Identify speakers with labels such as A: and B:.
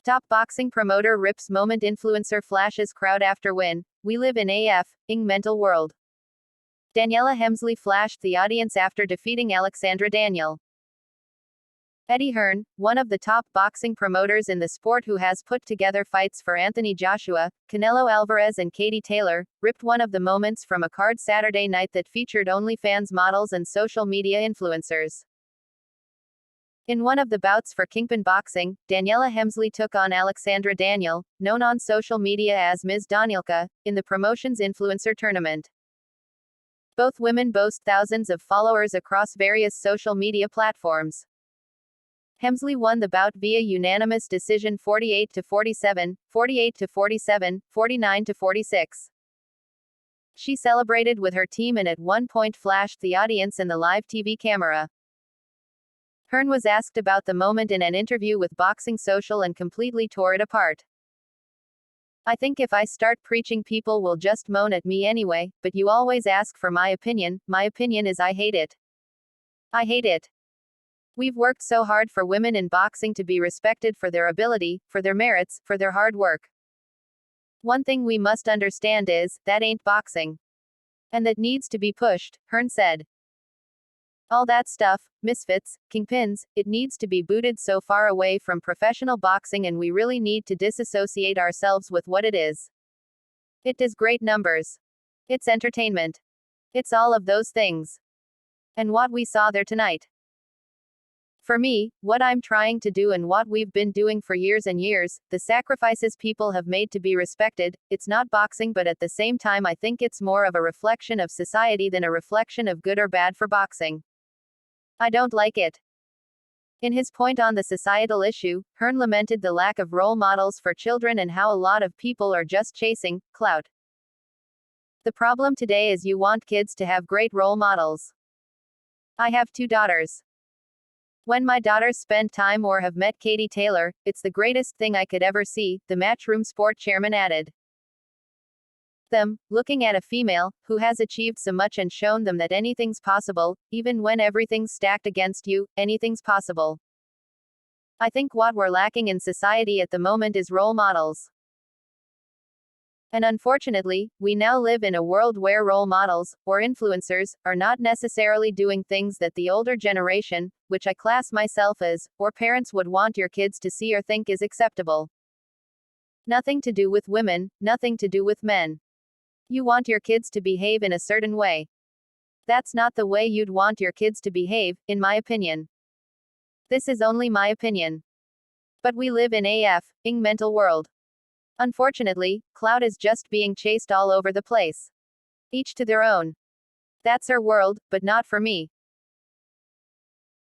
A: Top boxing promoter rips moment influencer flashes crowd after win. We live in ing mental world. Daniella Hemsley flashed the audience after defeating Aleksandra Daniel. Eddie Hearn, one of the top boxing promoters in the sport who has put together fights for Anthony Joshua, Canelo Alvarez and Katie Taylor, ripped one of the moments from a card Saturday night that featured OnlyFans models and social media influencers. In one of the bouts for Kingpin Boxing, Daniella Hemsley took on Aleksandra Daniel, known on social media as Ms. Danielka, in the promotion's influencer tournament. Both women boast thousands of followers across various social media platforms. Hemsley won the bout via unanimous decision 48-47, 48-47, 49-46. She celebrated with her team and at one point flashed the audience and the live TV camera. Hearn was asked about the moment in an interview with Boxing Social and completely tore it apart. I think if I start preaching, people will just moan at me anyway, but you always ask for my opinion. My opinion is I hate it. I hate it. We've worked so hard for women in boxing to be respected for their ability, for their merits, for their hard work. One thing we must understand is, that ain't boxing. And that needs to be pushed, Hearn said. All that stuff, misfits, kingpins, it needs to be booted so far away from professional boxing, and we really need to disassociate ourselves with what it is. It does great numbers. It's entertainment. It's all of those things. And what we saw there tonight. For me, what I'm trying to do and what we've been doing for years and years, the sacrifices people have made to be respected, it's not boxing, but at the same time I think it's more of a reflection of society than a reflection of good or bad for boxing. I don't like it. In his point on the societal issue, Hearn lamented the lack of role models for children and how a lot of people are just chasing clout. The problem today is you want kids to have great role models. I have 2 daughters. When my daughters spend time or have met Katie Taylor, it's the greatest thing I could ever see, the Matchroom Sport chairman added. Them, looking at a female, who has achieved so much and shown them that anything's possible, even when everything's stacked against you, anything's possible. I think what we're lacking in society at the moment is role models. And unfortunately, we now live in a world where role models, or influencers, are not necessarily doing things that the older generation, which I class myself as, or parents would want your kids to see or think is acceptable. Nothing to do with women, nothing to do with men. You want your kids to behave in a certain way. That's not the way you'd want your kids to behave, in my opinion. This is only my opinion. But we live in ing mental world. Unfortunately, clout is just being chased all over the place. Each to their own. That's our world, but not for me.